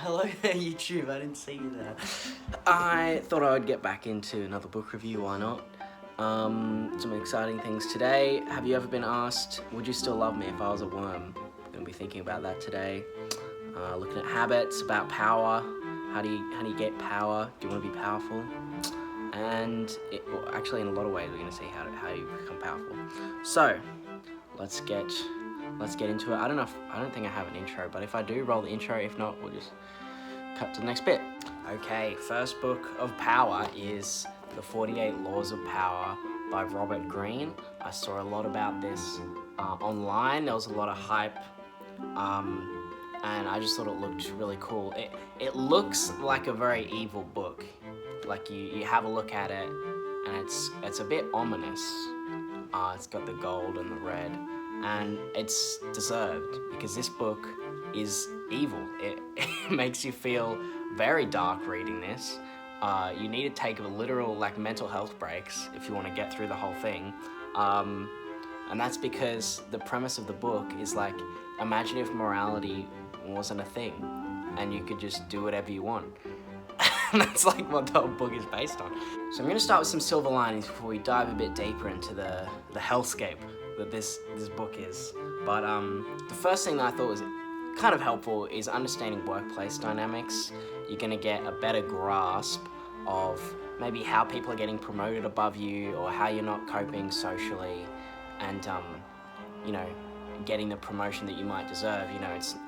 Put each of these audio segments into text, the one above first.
hello there, YouTube. I didn't see you there. I thought I would get back into another book review, why not? Some exciting things today. Have you ever been asked, would you still love me if I was a worm? I'm going to be thinking about that today. Looking at habits, about power. How do you get power? Do you want to be powerful? And actually, in a lot of ways, we're going to see how you become powerful. So, let's get into it. I don't think I have an intro, but if I do, roll the intro. If not, we'll just cut to the next bit. Okay, first book of power is The 48 Laws of Power by Robert Greene. I saw a lot about this online. There was a lot of hype, and I just thought it looked really cool. It looks like a very evil book. Like you have a look at it, and it's a bit ominous. It's got the gold and the red, and it's deserved because this book is evil. It makes you feel very dark reading this. You need to take literal mental health breaks if you want to get through the whole thing. And that's because the premise of the book is imagine if morality wasn't a thing and you could just do whatever you want. And that's what the whole book is based on. So I'm going to start with some silver linings before we dive a bit deeper into the hellscape that this book is. But the first thing that I thought was kind of helpful is understanding workplace dynamics. You're going to get a better grasp of maybe how people are getting promoted above you or how you're not coping socially, and getting the promotion that you might deserve.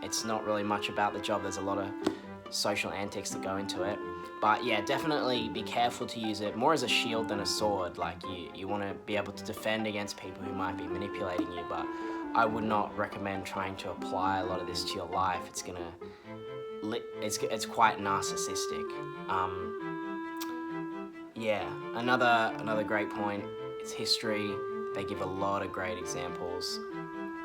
It's not really much about the job. There's a lot of social antics that go into it. But yeah, definitely be careful to use it more as a shield than a sword. You want to be able to defend against people who might be manipulating you, but I would not recommend trying to apply a lot of this to your life. It's quite narcissistic. Yeah, another great point, it's history. They give a lot of great examples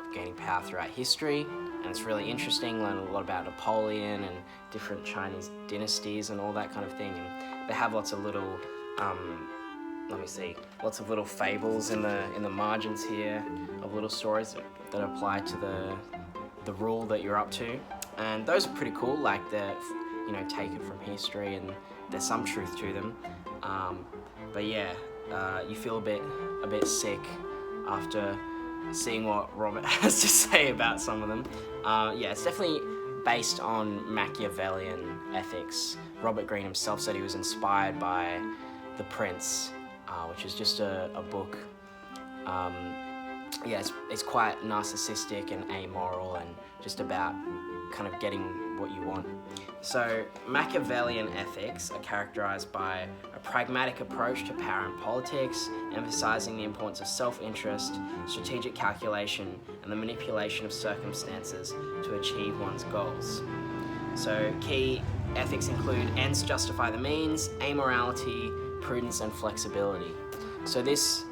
of gaining power throughout history, and it's really interesting, learn a lot about Napoleon and different Chinese dynasties and all that kind of thing. And they have lots of little, lots of little fables in the margins here of little stories that apply to the rule that you're up to. And those are pretty cool, they're, taken from history and there's some truth to them. But yeah, you feel a bit sick after seeing what Robert has to say about some of them. Yeah, it's definitely based on Machiavellian ethics. Robert Greene himself said he was inspired by The Prince, which is just a book. Yeah, it's quite narcissistic and amoral and just about kind of getting what you want. So Machiavellian ethics are characterized by a pragmatic approach to power and politics, emphasizing the importance of self-interest, strategic calculation, and the manipulation of circumstances to achieve one's goals. So key ethics include ends justify the means, amorality, prudence, and flexibility. So this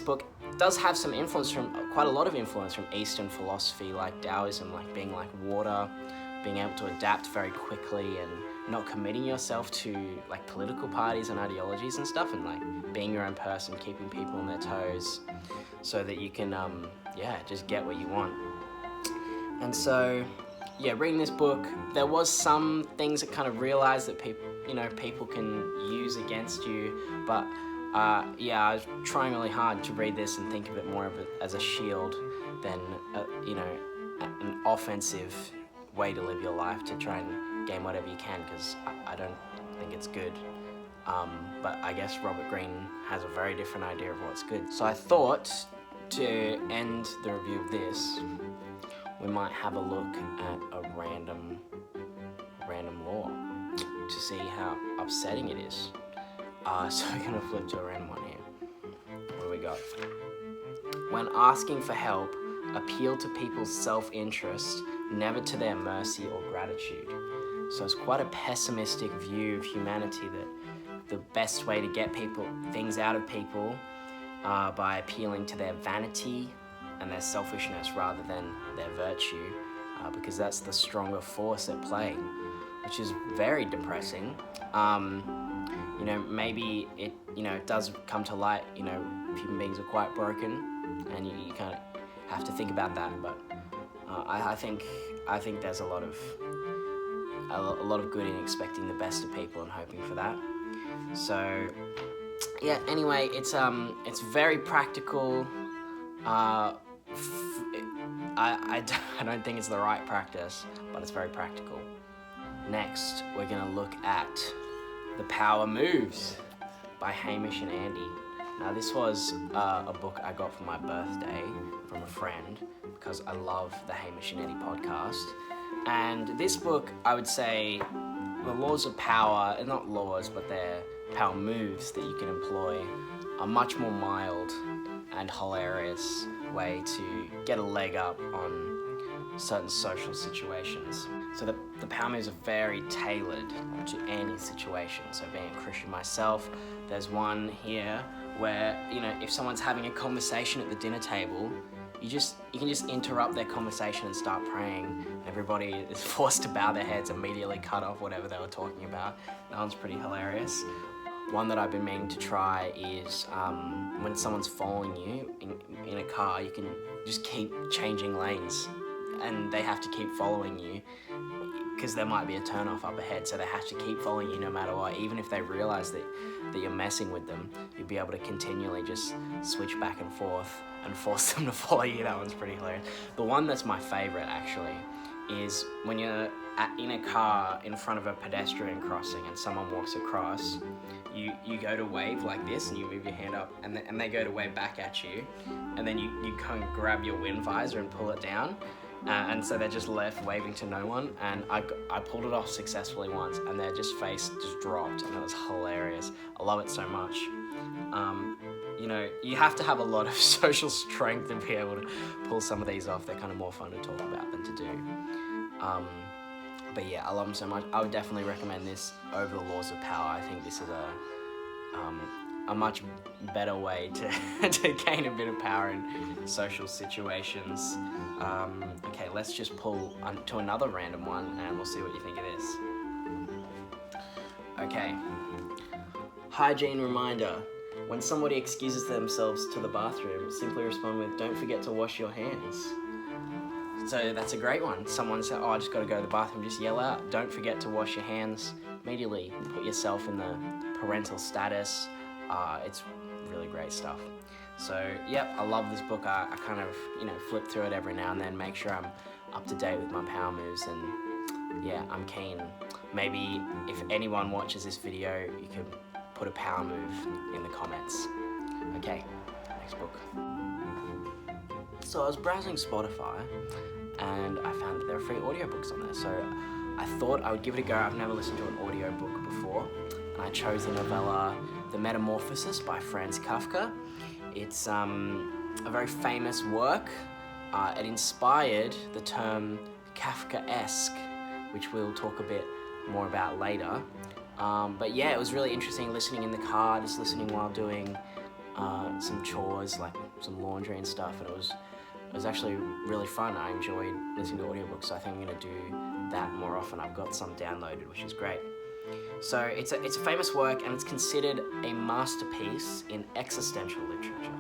book does have some influence quite a lot of influence from Eastern philosophy, like Taoism, being like water, being able to adapt very quickly and not committing yourself to political parties and ideologies and stuff, and being your own person, keeping people on their toes so that you can just get what you want. And so yeah, reading this book, there was some things that kind of realized that people can use against you, but yeah, I was trying really hard to read this and think of it more of it as a shield than an offensive way to live your life to try and gain whatever you can, because I don't think it's good. But I guess Robert Greene has a very different idea of what's good. So I thought to end the review of this, we might have a look at a random law to see how upsetting it is. So we're gonna flip to a random one here. What do we got? When asking for help, appeal to people's self-interest, never to their mercy or gratitude. So it's quite a pessimistic view of humanity, that the best way to get things out of people by appealing to their vanity and their selfishness rather than their virtue, because that's the stronger force at play, which is very depressing. Maybe it does come to light, human beings are quite broken, and you kind of have to think about that. But I think there's a lot of a lot of good in expecting the best of people and hoping for that. So yeah, anyway, it's very practical. I don't think it's the right practice, but it's very practical. Next, we're gonna look at The Power Moves by Hamish and Andy. Now, this was a book I got for my birthday from a friend because I love the Hamish and Andy podcast. And this book, I would say, the laws of power, not laws, but they're power moves that you can employ, are much more mild and hilarious way to get a leg up on certain social situations. So the power moves are very tailored to Andy's situation. So being a Christian myself, there's one here where, you know, if someone's having a conversation at the dinner table, you can just interrupt their conversation and start praying. Everybody is forced to bow their heads, immediately cut off whatever they were talking about. That one's pretty hilarious. One that I've been meaning to try is when someone's following you in a car, you can just keep changing lanes and they have to keep following you because there might be a turn-off up ahead, so they have to keep following you no matter what. Even if they realize that you're messing with them, you'll be able to continually just switch back and forth and force them to follow you. That one's pretty hilarious. The one that's my favorite, actually, is when you're in a car in front of a pedestrian crossing and someone walks across, you go to wave like this and you move your hand up and they go to wave back at you, and then you kind of grab your wind visor and pull it down, and so they're just left waving to no one, and I pulled it off successfully once and their face just dropped and it was hilarious. I love it so much. You know, you have to have a lot of social strength to be able to pull some of these off. They're kind of more fun to talk about than to do. But yeah, I love them so much. I would definitely recommend this over The Laws of Power. I think this is a much better way to gain a bit of power in social situations. Okay, let's just pull to another random one and we'll see what you think of this. Okay. Hygiene reminder. When somebody excuses themselves to the bathroom, simply respond with, "Don't forget to wash your hands." So that's a great one. Someone said, "Oh, I just got to go to the bathroom." Just yell out, "Don't forget to wash your hands." Immediately put yourself in the parental status. It's really great stuff. So, yep, I love this book. I kind of, flip through it every now and then, make sure I'm up to date with my power moves, and yeah, I'm keen. Maybe if anyone watches this video, you can put a power move in the comments. Okay, next book. So I was browsing Spotify and I found that there are free audiobooks on there. So I thought I would give it a go. I've never listened to an audiobook before. And I chose the novella The Metamorphosis by Franz Kafka. It's a very famous work. It inspired the term Kafkaesque, which we'll talk a bit more about later. But yeah, it was really interesting listening in the car, just listening while doing some chores, like some laundry and stuff, and it was actually really fun. I enjoyed listening to audiobooks, so I think I'm going to do that more often. I've got some downloaded, which is great. So it's a famous work, and it's considered a masterpiece in existential literature.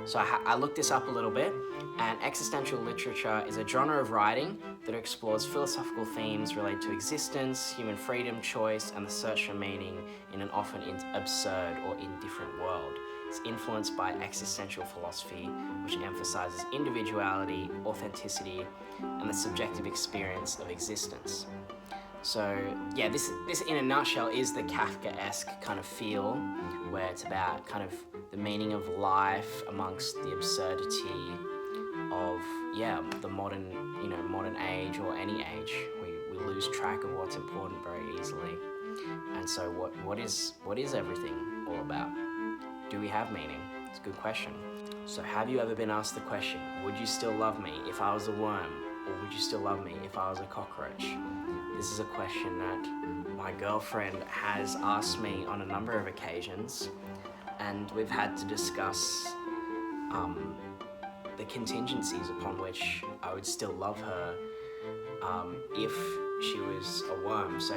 So I looked this up a little bit, and existential literature is a genre of writing that explores philosophical themes related to existence, human freedom, choice, and the search for meaning in an often absurd or indifferent world. It's influenced by existential philosophy, which emphasizes individuality, authenticity, and the subjective experience of existence. So yeah, this in a nutshell is the Kafkaesque kind of feel, where it's about kind of the meaning of life amongst the absurdity of the modern age, or any age. We lose track of what's important very easily. And so what is everything all about? Do we have meaning? It's a good question. So have you ever been asked the question, would you still love me if I was a worm? Or would you still love me if I was a cockroach? This is a question that my girlfriend has asked me on a number of occasions, and we've had to discuss the contingencies upon which I would still love her if she was a worm. So,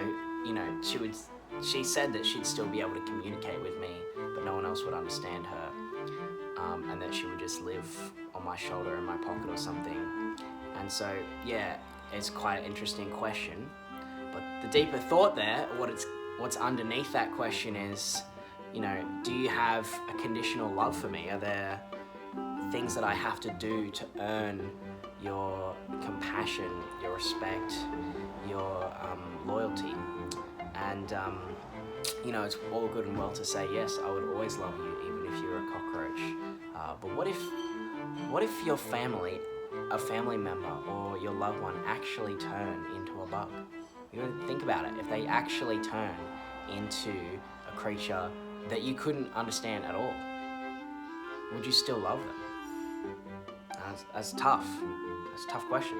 she said that she'd still be able to communicate with me, but no one else would understand her, and that she would just live on my shoulder, in my pocket or something. And so, yeah, it's quite an interesting question. But the deeper thought there, what's underneath that question is, you know, do you have a conditional love for me? Are there things that I have to do to earn your compassion, your respect, your loyalty? And you know, it's all good and well to say, yes, I would always love you even if you're a cockroach. But what if your family, a family member or your loved one actually turn into a bug? You know, think about it. If they actually turn into a creature that you couldn't understand at all, would you still love them? That's tough. That's a tough question.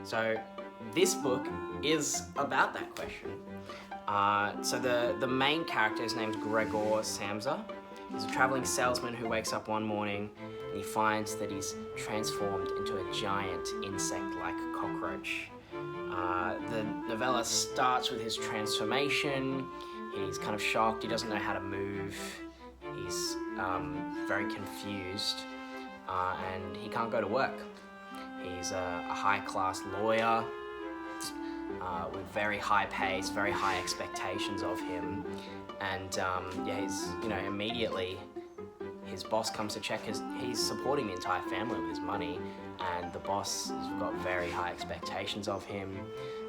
So this book is about that question. So the main character is named Gregor Samsa. He's a traveling salesman who wakes up one morning and he finds that he's transformed into a giant insect-like cockroach. The novella starts with his transformation. He's kind of shocked, he doesn't know how to move, he's very confused, and he can't go to work. He's a high-class lawyer with very high pays, very high expectations of him, and yeah, immediately his boss comes to check he's supporting the entire family with his money, and the boss has got very high expectations of him.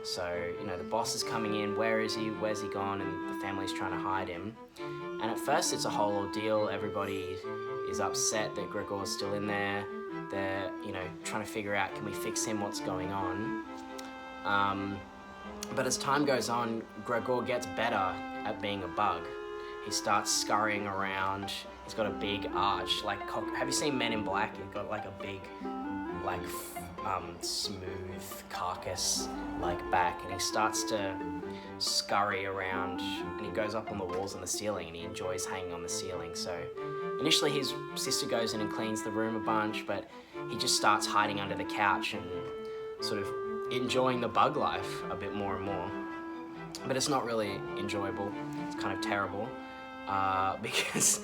So, you know, the boss is coming in, where is he, where's he gone, and the family's trying to hide him. And at first it's a whole ordeal, everybody is upset that Gregor's still in there. They're, you know, trying to figure out, can we fix him, what's going on? But as time goes on, Gregor gets better at being a bug. He starts scurrying around, he's got a big arch, like, have you seen Men in Black? He's got like a big, like, smooth carcass like back, and he starts to scurry around and he goes up on the walls and the ceiling, and he enjoys hanging on the ceiling. So initially his sister goes in and cleans the room a bunch, but he just starts hiding under the couch and sort of enjoying the bug life a bit more and more. But it's not really enjoyable, it's kind of terrible, because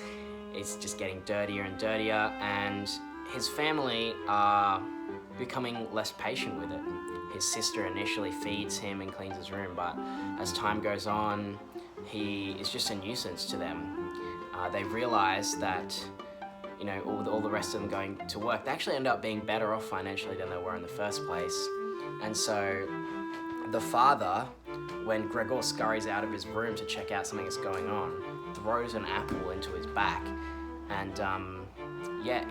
it's just getting dirtier and dirtier, and his family are becoming less patient with it. His sister initially feeds him and cleans his room, but as time goes on, he is just a nuisance to them. They realize that, you know, all the rest of them going to work, they actually end up being better off financially than they were in the first place. And so the father, when Gregor scurries out of his room to check out something that's going on, throws an apple into his back, and yeah,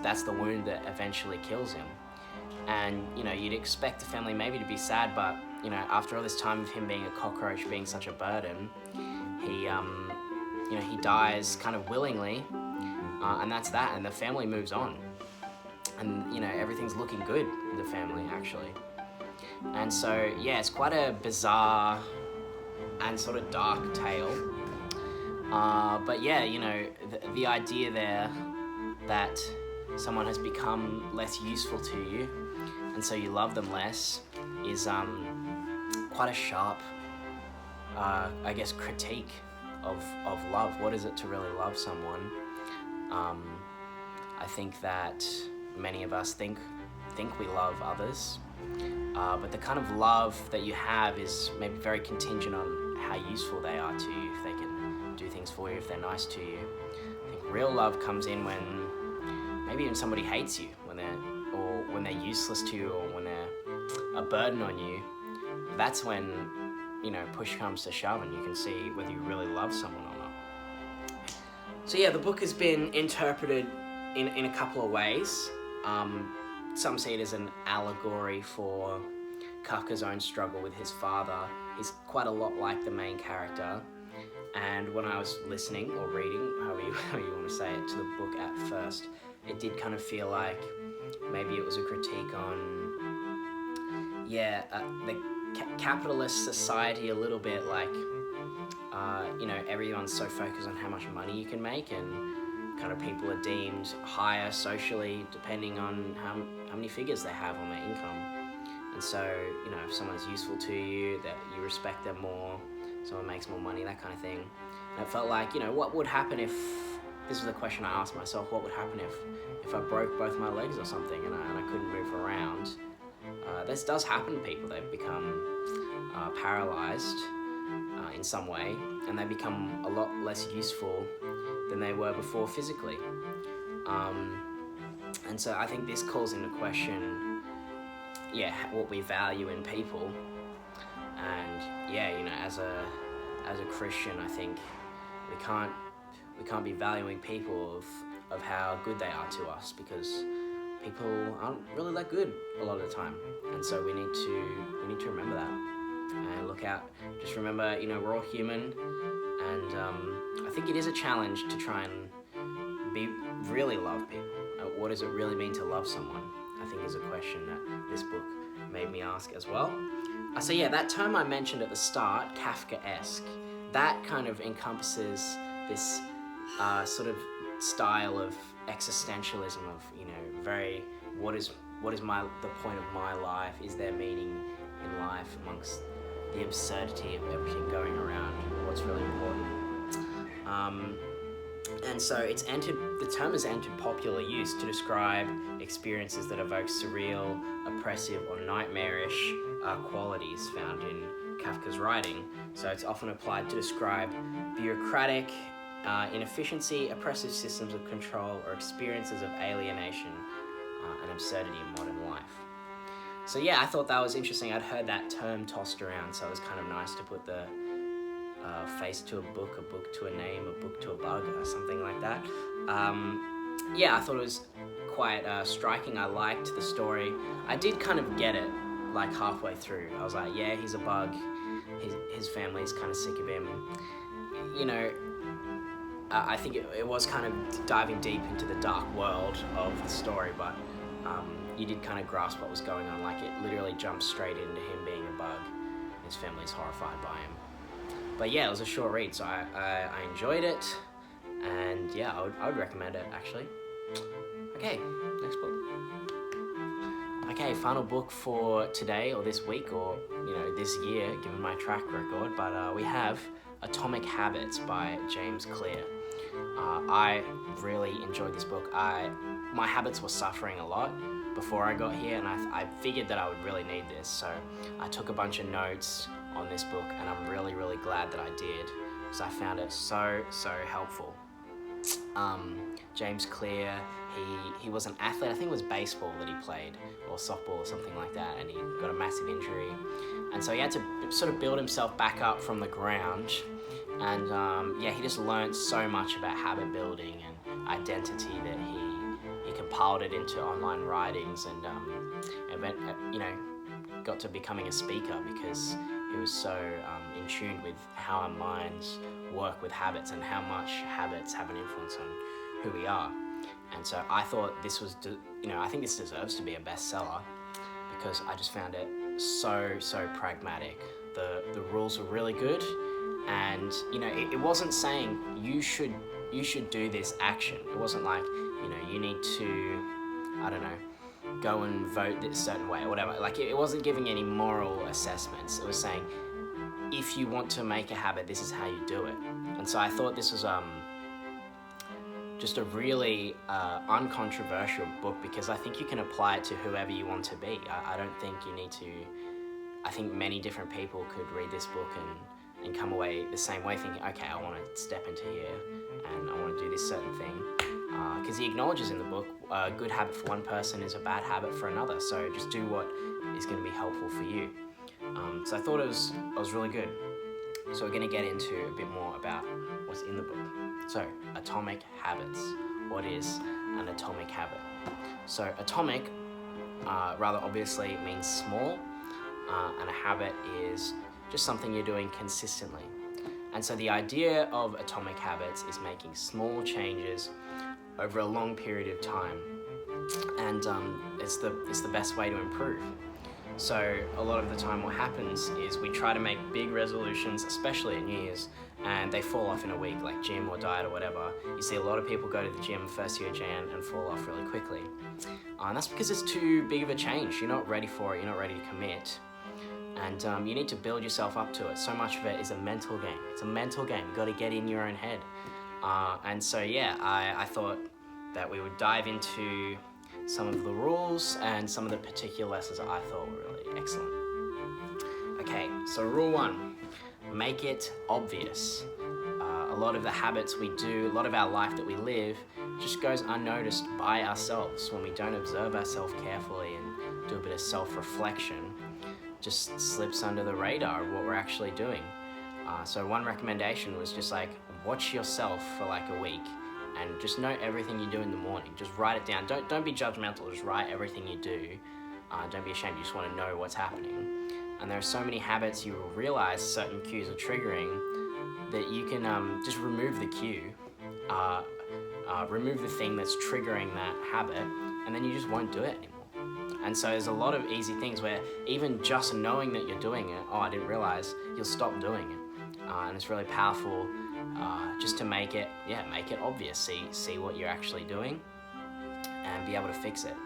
that's the wound that eventually kills him. And, you know, you'd expect the family maybe to be sad, but, you know, after all this time of him being a cockroach, being such a burden, he, you know, he dies kind of willingly, and that's that, and the family moves on. And, you know, everything's looking good in the family, actually. And so, yeah, it's quite a bizarre and sort of dark tale. But yeah, you know, the idea there that someone has become less useful to you, and so you love them less, is quite a sharp, I guess, critique of love. What is it to really love someone? I think that many of us think we love others, but the kind of love that you have is maybe very contingent on how useful they are to you, if they can do things for you, if they're nice to you. I think real love comes in when maybe even somebody hates you, when they're useless to you, or when they're a burden on you. That's when, you know, push comes to shove and you can see whether you really love someone or not. So yeah, the book has been interpreted in a couple of ways. Some see it as an allegory for Kafka's own struggle with his father. He's quite a lot like the main character. And when I was listening or reading, however you want to say it, to the book at first, it did kind of feel like maybe it was a critique on, yeah, the capitalist society a little bit, like, you know, everyone's so focused on how much money you can make, and kind of people are deemed higher socially depending on how many figures they have on their income. And so, you know, if someone's useful to you, that you respect them more, someone makes more money, that kind of thing. And it felt like, you know, what would happen if, this was a question I asked myself, what would happen if I broke both my legs or something and I couldn't move around? This does happen to people. They've become paralyzed in some way, and they become a lot less useful than they were before physically. And so I think this calls into question, what we value in people. And as a Christian, I think we can't be valuing people of how good they are to us, because people aren't really that good a lot of the time. And so we need to remember that and look out. Just remember, we're all human, and I think it is a challenge to try and really love people. What does it really mean to love someone? I think is a question that this book made me ask as well. So that term I mentioned at the start, Kafkaesque, that kind of encompasses this sort of style of existentialism of, very, what is the point of my life? Is there meaning in life amongst the absurdity of everything going around? What's really important? And so the term has entered popular use to describe experiences that evoke surreal, oppressive, or nightmarish qualities found in Kafka's writing. So it's often applied to describe bureaucratic inefficiency, oppressive systems of control, or experiences of alienation and absurdity in modern life. So I thought that was interesting. I'd heard that term tossed around, so it was kind of nice to put the face to a book to a name, a book to a bug, or something like that. I thought it was quite striking. I liked the story. I did kind of get it like halfway through. I was like, he's a bug. His family's kind of sick of him. I think it was kind of diving deep into the dark world of the story, but you did kind of grasp what was going on. Like, it literally jumped straight into him being a bug. His family's horrified by him. But it was a short read, so I enjoyed it, and I would recommend it, actually. Okay, next book. Okay, final book for today, or this week, or this year, given my track record, but we have Atomic Habits by James Clear. I really enjoyed this book. My habits were suffering a lot before I got here, and I figured that I would really need this, so I took a bunch of notes on this book, and I'm really, really glad that I did, because I found it so helpful. James Clear, he was an athlete. I think it was baseball that he played, or softball or something like that, and he got a massive injury, and so he had to sort of build himself back up from the ground. And he just learned so much about habit building and identity that he compiled it into online writings, and got to becoming a speaker because he was so in tune with how our minds work with habits and how much habits have an influence on who we are. And so I thought this was, I think this deserves to be a bestseller, because I just found it so pragmatic. The rules were really good. And it wasn't saying you should do this action. It wasn't like you need to, I don't know, go and vote this certain way or whatever. Like, it wasn't giving any moral assessments. It was saying, if you want to make a habit, this is how you do it. And so I thought this was just a really uncontroversial book, because I think you can apply it to whoever you want to be. I don't think you need to. I think many different people could read this book and come away the same way, thinking, okay, I want to step into here and I want to do this certain thing. Because he acknowledges in the book, a good habit for one person is a bad habit for another. So just do what is going to be helpful for you. So I thought it was really good. So we're going to get into a bit more about what's in the book. So, Atomic Habits. What is an atomic habit? So atomic, rather obviously, means small, and a habit is just something you're doing consistently. And so the idea of atomic habits is making small changes over a long period of time, and it's the best way to improve. So a lot of the time what happens is we try to make big resolutions, especially at New Year's, and they fall off in a week, like gym or diet or whatever. You see a lot of people go to the gym first year of Jan and fall off really quickly. And that's because it's too big of a change. You're not ready for it, you're not ready to commit. And you need to build yourself up to it. So much of it is a mental game. It's a mental game. You've got to get in your own head. And so I thought that we would dive into some of the rules and some of the particular lessons that I thought were really excellent. Okay, so rule 1, make it obvious. A lot of the habits we do, a lot of our life that we live just goes unnoticed by ourselves when we don't observe ourselves carefully and do a bit of self-reflection. Just slips under the radar of what we're actually doing. So one recommendation was just like watch yourself for like a week and just note everything you do in the morning. Just write it down. Don't be judgmental. Just write everything you do. Don't be ashamed. You just want to know what's happening. And there are so many habits you will realize certain cues are triggering that you can just remove the cue, remove the thing that's triggering that habit, and then you just won't do it anymore. And so there's a lot of easy things where even just knowing that you're doing it, oh, I didn't realize, you'll stop doing it. And it's really powerful just to make it obvious. See what you're actually doing and be able to fix it.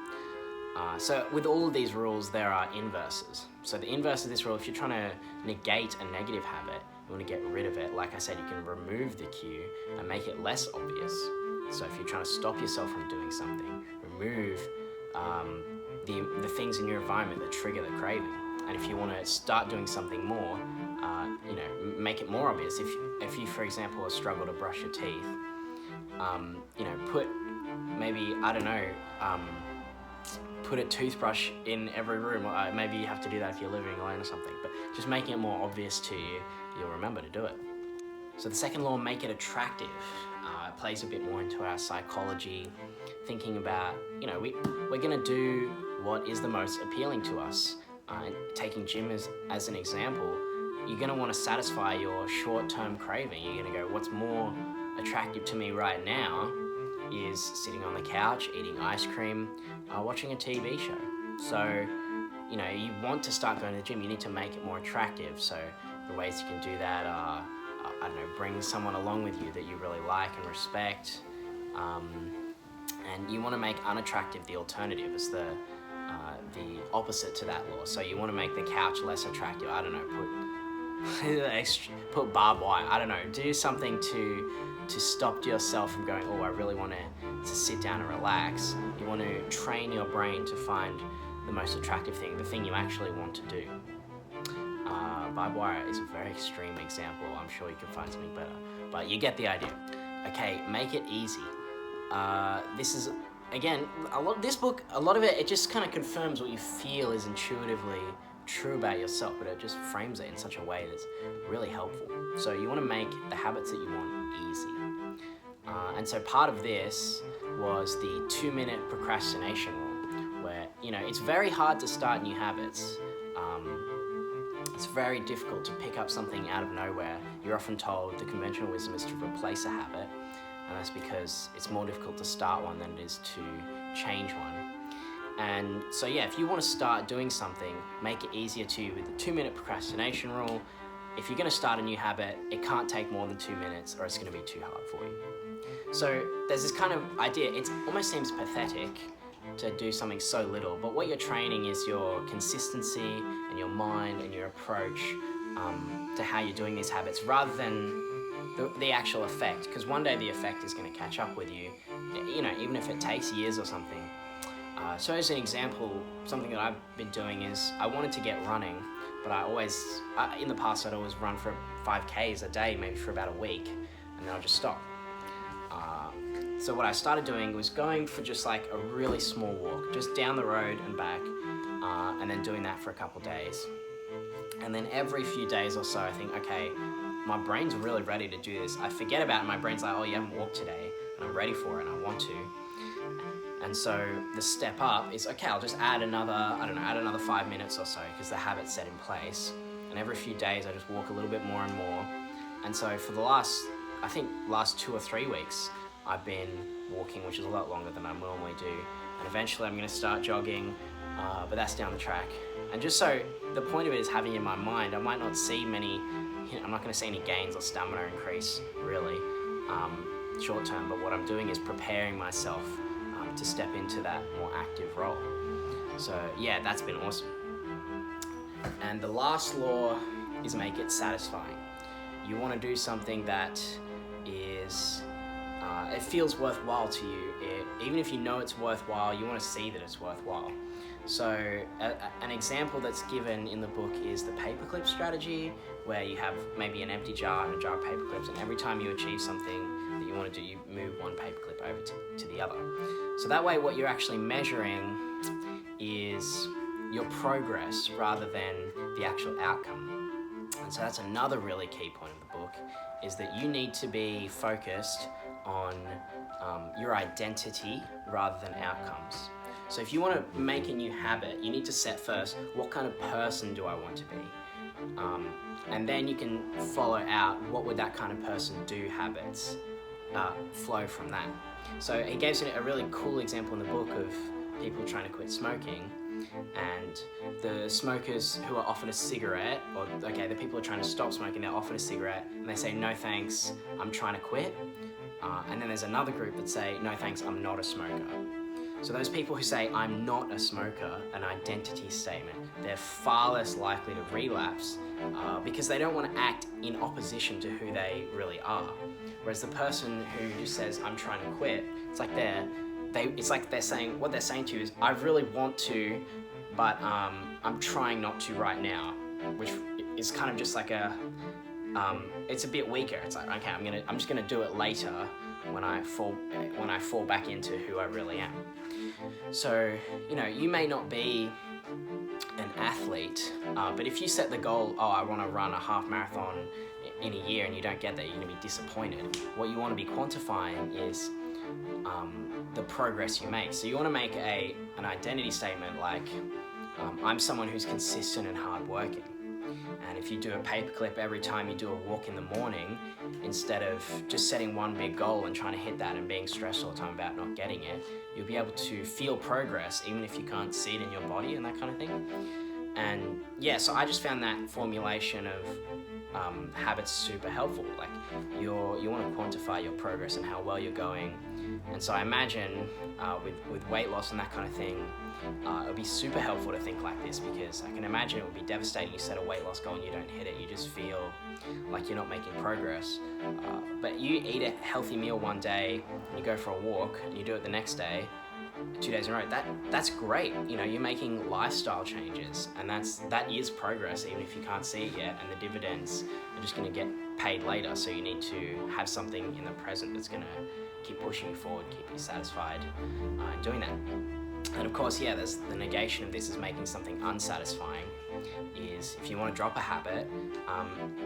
So with all of these rules, there are inverses. So the inverse of this rule, if you're trying to negate a negative habit, you want to get rid of it. Like I said, you can remove the cue and make it less obvious. So if you're trying to stop yourself from doing something, remove the things in your environment that trigger the craving. And if you want to start doing something more, make it more obvious. If you, for example, struggle to brush your teeth, put maybe, put a toothbrush in every room. Maybe you have to do that if you're living alone or something, but just making it more obvious to you, you'll remember to do it. So the second law, make it attractive. It plays a bit more into our psychology, thinking about, we're gonna do what is the most appealing to us. Taking gym as an example, you're gonna wanna satisfy your short-term craving. You're gonna go, what's more attractive to me right now is sitting on the couch, eating ice cream, watching a TV show. So, you want to start going to the gym, you need to make it more attractive. So the ways you can do that are, bring someone along with you that you really like and respect. And you want to make unattractive the alternative. It's the opposite to that law. So you want to make the couch less attractive. Put barbed wire. Do something to stop yourself from going, oh, I really want to sit down and relax. You want to train your brain to find the most attractive thing, the thing you actually want to do. Barbed wire is a very extreme example. I'm sure you can find something better, but you get the idea. Okay, make it easy. This is, again, a lot of it just kind of confirms what you feel is intuitively true about yourself, but it just frames it in such a way that's really helpful. So you want to make the habits that you want easy. And so part of this was the 2-minute procrastination rule, where, it's very hard to start new habits. It's very difficult to pick up something out of nowhere. You're often told the conventional wisdom is to replace a habit, and that's because it's more difficult to start one than it is to change one. And so if you want to start doing something, make it easier to you with the 2-minute procrastination rule. If you're going to start a new habit, it can't take more than 2 minutes or it's going to be too hard for you. So there's this kind of idea, it almost seems pathetic to do something so little, but what you're training is your consistency and your mind and your approach to how you're doing these habits rather than the actual effect, because one day the effect is going to catch up with you, even if it takes years or something. So as an example, something that I've been doing is I wanted to get running, but in the past I'd always run for 5Ks a day, maybe for about a week, and then I'll just stop. So what I started doing was going for just like a really small walk, just down the road and back, and then doing that for a couple days. And then every few days or so, I think, okay, my brain's really ready to do this. I forget about it, my brain's like, oh, you haven't walked today, and I'm ready for it, and I want to. And so the step up is, okay, I'll just add another 5 minutes or so, because the habit's set in place. And every few days, I just walk a little bit more and more. And so for the last 2 or 3 weeks, I've been walking, which is a lot longer than I normally do. And eventually I'm gonna start jogging, but that's down the track. And just so, the point of it is having in my mind, I might not see I'm not gonna see any gains or stamina increase, really, short term, but what I'm doing is preparing myself to step into that more active role. So that's been awesome. And the last law is make it satisfying. You want to do something that is it feels worthwhile to you. Even if you know it's worthwhile, you want to see that it's worthwhile. So an example that's given in the book is the paperclip strategy, where you have maybe an empty jar and a jar of paperclips, and every time you achieve something that you want to do, you move one paperclip over to the other. So that way what you're actually measuring is your progress rather than the actual outcome. And so that's another really key point of the book, is that you need to be focused on your identity rather than outcomes. So if you want to make a new habit, you need to set first, what kind of person do I want to be? And then you can follow out, what would that kind of person do habits flow from that. So he gives a really cool example in the book of people trying to quit smoking, and the smokers who are offered a cigarette, or okay, the people who are trying to stop smoking, they're offered a cigarette and they say, no thanks, I'm trying to quit. And then there's another group that say, no thanks, I'm not a smoker. So those people who say, I'm not a smoker, an identity statement, they're far less likely to relapse because they don't want to act in opposition to who they really are. Whereas the person who just says, I'm trying to quit, it's like they're saying, what they're saying to you is, I really want to, but I'm trying not to right now, which is kind of just like it's a bit weaker. It's like, okay, I'm just gonna do it later when I fall back into who I really am. So, you may not be an athlete, but if you set the goal, I want to run a half marathon in a year, and you don't get there, you're gonna be disappointed. What you want to be quantifying is the progress you make. So you want to make an identity statement like, I'm someone who's consistent and hardworking. And if you do a paperclip every time you do a walk in the morning, instead of just setting one big goal and trying to hit that and being stressed all the time about not getting it, you'll be able to feel progress even if you can't see it in your body and that kind of thing. And yeah, so I just found that formulation of habits super helpful. Like you want to quantify your progress and how well you're going. And so I imagine with weight loss and that kind of thing, it would be super helpful to think like this, because I can imagine it would be devastating. You set a weight loss goal and you don't hit it, you just feel like you're not making progress. But you eat a healthy meal one day, and you go for a walk, and you do it the next day, 2 days in a row, that's great. You're making lifestyle changes, and that is progress, even if you can't see it yet, and the dividends are just going to get paid later. So you need to have something in the present that's going to keep pushing you forward, keep you satisfied in doing that. And of course, there's the negation of this is making something unsatisfying. Is if you want to drop a habit,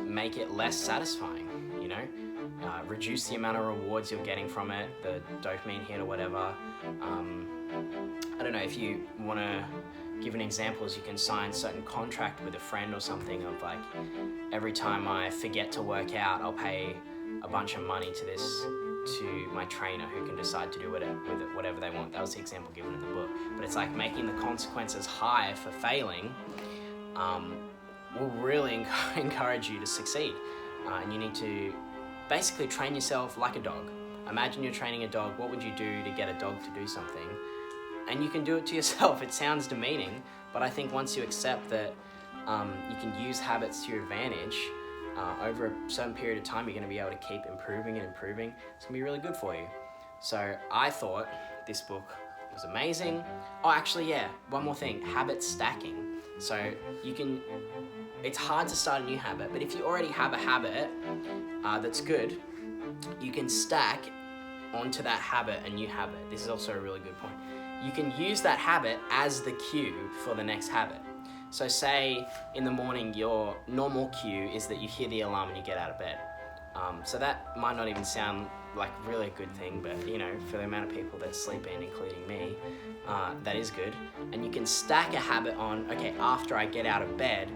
make it less satisfying. Reduce the amount of rewards you're getting from it, the dopamine hit or whatever. I don't know, if you want to give an example, is you can sign certain contract with a friend or something of like, every time I forget to work out, I'll pay a bunch of money to my trainer, who can decide to do with it whatever they want. That was the example given in the book. But it's like making the consequences high for failing will really encourage you to succeed. And you need to basically train yourself like a dog. Imagine you're training a dog. What would you do to get a dog to do something? And you can do it to yourself. It sounds demeaning, but I think once you accept that you can use habits to your advantage, over a certain period of time, you're going to be able to keep improving and improving. It's going to be really good for you. So I thought this book was amazing. Oh, actually, one more thing, habit stacking. So it's hard to start a new habit, but if you already have a habit that's good, you can stack onto that habit a new habit. This is also a really good point. You can use that habit as the cue for the next habit. So say in the morning, your normal cue is that you hear the alarm and you get out of bed. So that might not even sound like really a good thing, but for the amount of people that sleep in, including me, that is good. And you can stack a habit on, okay, after I get out of bed,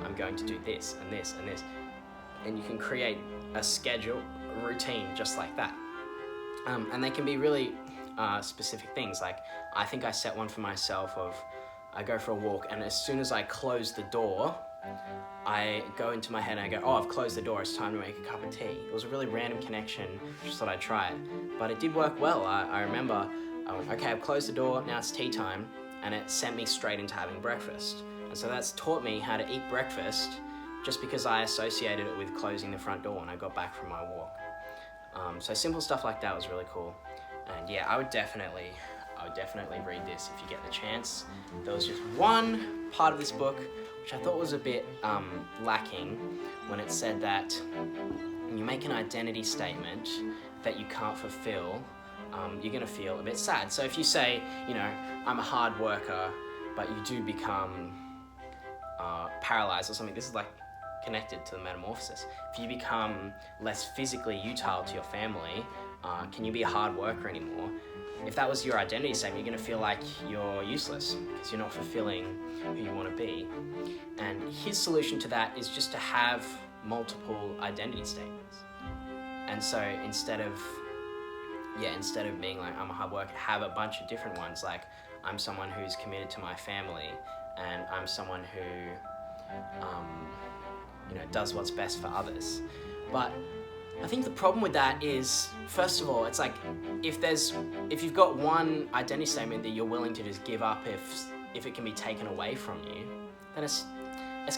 I'm going to do this and this and this. And you can create a schedule, a routine just like that. And they can be really specific things. Like I think I set one for myself of, I go for a walk, and as soon as I close the door, I go into my head and I go, I've closed the door, it's time to make a cup of tea. It was a really random connection, just thought I'd try it. But it did work well. I remember, okay, I've closed the door, now it's tea time, and it sent me straight into having breakfast. And so that's taught me how to eat breakfast just because I associated it with closing the front door when I got back from my walk. So simple stuff like that was really cool. And yeah, I would definitely read this if you get the chance. There was just one part of this book which I thought was a bit lacking, when it said that when you make an identity statement that you can't fulfill, you're going to feel a bit sad. So if you say, you know, I'm a hard worker, but you do become paralyzed or something, this is like connected to the metamorphosis. If you become less physically utile to your family, can you be a hard worker anymore? If that was your identity statement, you're going to feel like you're useless because you're not fulfilling who you want to be. And his solution to that is just to have multiple identity statements. And so instead of being like, I'm a hard worker, have a bunch of different ones, like I'm someone who's committed to my family, and I'm someone who does what's best for others. But I think the problem with that is, first of all, it's like if you've got one identity statement that you're willing to just give up if it can be taken away from you, then it's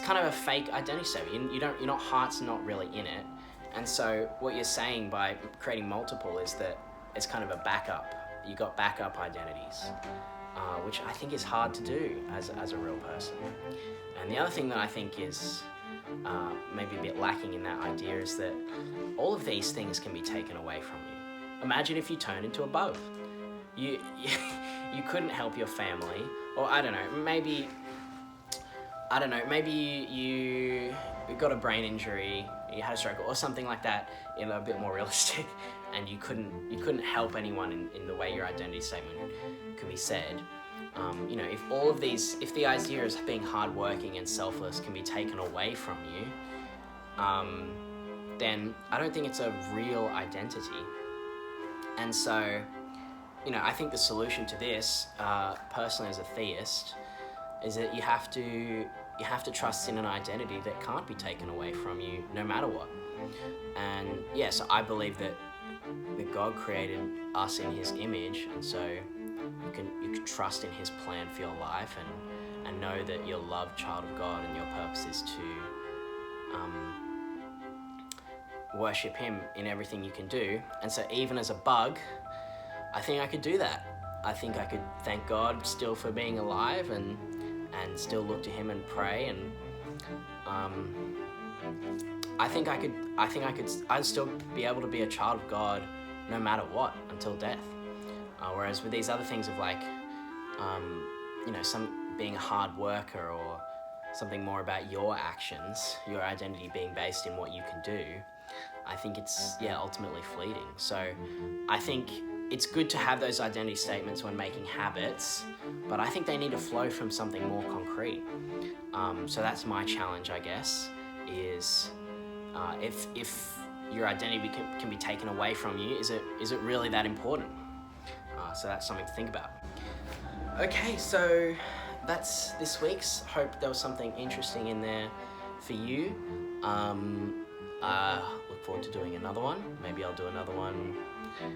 kind of a fake identity statement. Your heart's not really in it. And so what you're saying by creating multiple is that it's kind of a backup. You got backup identities, which I think is hard to do as a real person. And the other thing that I think is maybe a bit lacking in that idea is that all of these things can be taken away from you. Imagine if you turned into a bug. You couldn't help your family, or I don't know, maybe you got a brain injury, you had a stroke or something like that, a bit more realistic, and you couldn't help anyone in the way your identity statement could be said. If the idea of being hardworking and selfless can be taken away from you, then I don't think it's a real identity. And so, I think the solution to this, personally as a theist, is that you have to trust in an identity that can't be taken away from you, no matter what. And yeah, so I believe that God created us in His image, and so you can trust in His plan for your life, and know that you're a loved child of God, and your purpose is to worship Him in everything you can do. And so even as a bug, I think I could do that. I think I could thank God still for being alive, and still look to Him and pray, and I'd still be able to be a child of God no matter what until death. Whereas with these other things of like, some being a hard worker, or something more about your actions, your identity being based in what you can do, I think it's ultimately fleeting. So I think it's good to have those identity statements when making habits, but I think they need to flow from something more concrete. So that's my challenge, I guess, is if your identity can be taken away from you, is it really that important? So that's something to think about. Okay, so that's this week's. Hope there was something interesting in there for you. Look forward to doing another one. Maybe I'll do another one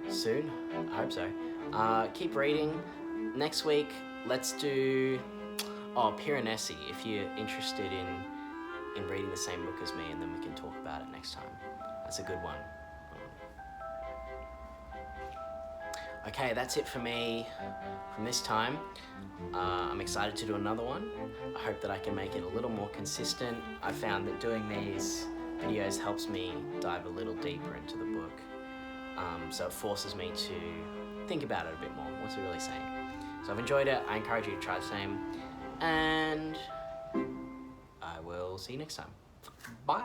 soon. I hope so. Keep reading. Next week, let's do Piranesi, if you're interested in reading the same book as me, and then we can talk about it next time. That's a good one. Okay, that's it for me from this time. I'm excited to do another one. I hope that I can make it a little more consistent. I found that doing these videos helps me dive a little deeper into the book. So it forces me to think about it a bit more. What's it really saying? So I've enjoyed it. I encourage you to try the same. And I will see you next time. Bye.